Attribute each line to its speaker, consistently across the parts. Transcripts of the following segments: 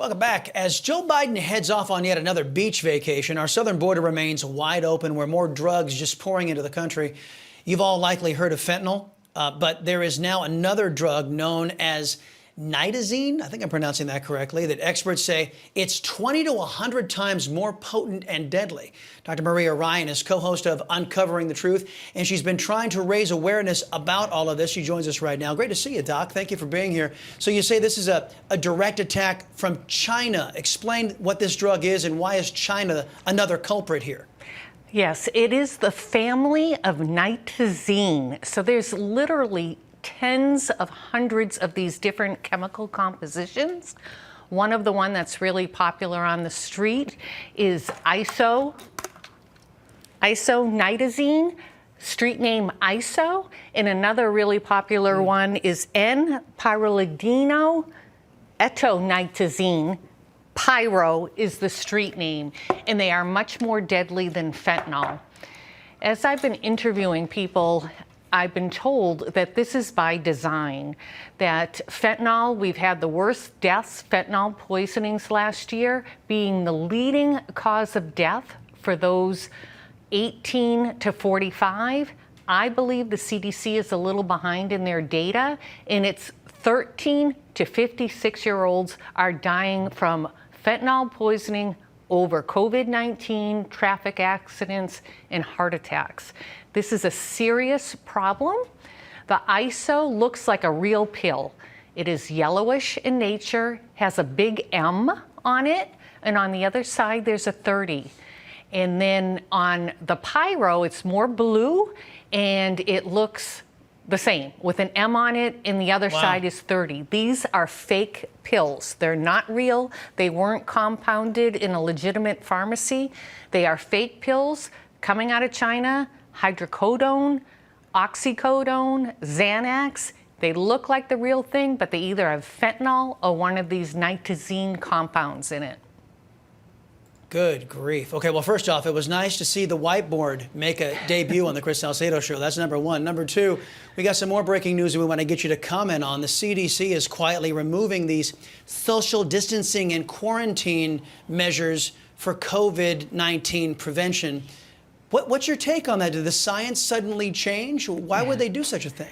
Speaker 1: Welcome back. As Joe Biden heads off on yet another beach vacation, our southern border remains wide open, where more drugs just pouring into the country. You've all likely heard of fentanyl, but there is now another drug known as Nitazene, I think I'm pronouncing that correctly, that experts say it's 20 to 100 times more potent and deadly. Dr. Maria Ryan is co-host of Uncovering the Truth, and she's been trying to raise awareness about all of this. She joins us right now. Great to see you, Doc. Thank you for being here. So you say this is a direct attack from China. Explain what this drug is and why is China another culprit here?
Speaker 2: Yes, it is the family of Nitazene. So there's literally tens of hundreds of these different chemical compositions. One of the one that's really popular on the street is isonitazene, street name ISO, and another really popular one is N-pyridinoetonitazene. Pyro is the street name, and they are much more deadly than fentanyl. As I've been interviewing people, I've been told that this is by design, that fentanyl, we've had the worst deaths, fentanyl poisonings last year, being the leading cause of death for those 18 to 45. I believe the CDC is a little behind in their data, and it's 13 to 56-year-olds are dying from fentanyl poisoning over COVID-19, traffic accidents, and heart attacks. This is a serious problem. The ISO looks like a real pill. It is yellowish in nature, has a big M on it, and on the other side there's a 30. And then on the pyro, it's more blue, and it looks the same with an M on it, and the other side is 30. These are fake pills. They're not real. They weren't compounded in a legitimate pharmacy. They are fake pills coming out of China, hydrocodone, oxycodone, Xanax. They look like the real thing, but they either have fentanyl or one of these nitazene compounds in it.
Speaker 1: Good grief. Okay, well, first off, it was nice to see the whiteboard make a debut on the Chris Salcedo Show. That's number one. Number two, we got some more breaking news that we want to get you to comment on. The CDC is quietly removing these social distancing and quarantine measures for COVID-19 prevention. What's your take on that? Did the science suddenly change? Why would they do such a thing?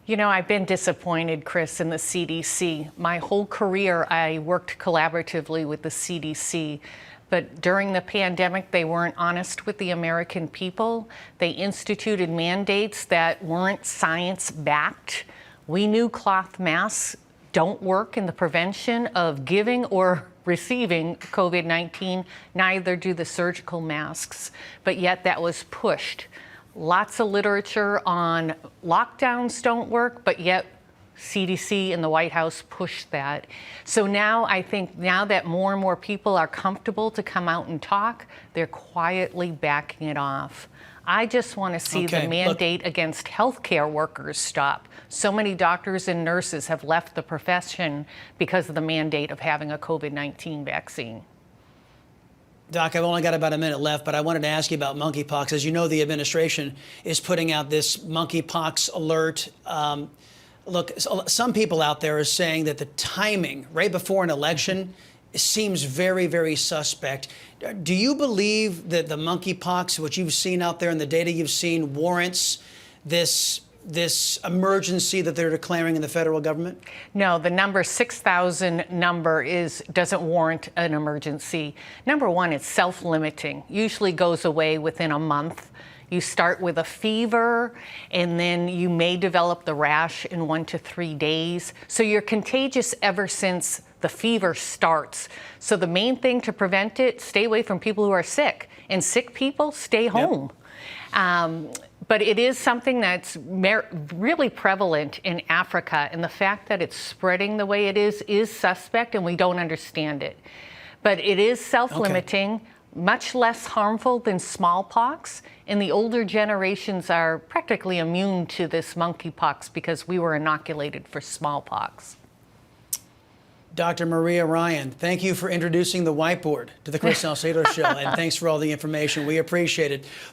Speaker 2: You know, I've been disappointed, Chris, in the CDC. My whole career, I worked collaboratively with the CDC. But during the pandemic, they weren't honest with the American people. They instituted mandates that weren't science-backed. We knew cloth masks don't work in the prevention of giving or receiving COVID-19, neither do the surgical masks, but yet that was pushed. Lots of literature on lockdowns don't work, but yet CDC and the White House pushed that. So now I think now that more and more people are comfortable to come out and talk, they're quietly backing it off. I just want to see the mandate against healthcare workers stop. So many doctors and nurses have left the profession because of the mandate of having a COVID-19 vaccine.
Speaker 1: Doc, I've only got about a minute left, but I wanted to ask you about monkeypox. As you know, the administration is putting out this monkeypox alert. Look, some people out there are saying that the timing right before an election seems very, very suspect. Do you believe that the monkeypox, what you've seen out there and the data you've seen, warrants this emergency that they're declaring in the federal government?
Speaker 2: No, the number 6,000 number doesn't warrant an emergency. Number one, it's self-limiting, usually goes away within a month. You start with a fever, and then you may develop the rash in 1 to 3 days. So you're contagious ever since the fever starts. So the main thing to prevent it, stay away from people who are sick. And sick people, stay home. But it is something that's really prevalent in Africa. And the fact that it's spreading the way it is suspect, and we don't understand it. But it is self-limiting. Much less harmful than smallpox, and the older generations are practically immune to this monkeypox because we were inoculated for smallpox.
Speaker 1: Dr. Maria Ryan, thank you for introducing the whiteboard to the Chris Salcedo Show, and thanks for all the information. We appreciate it.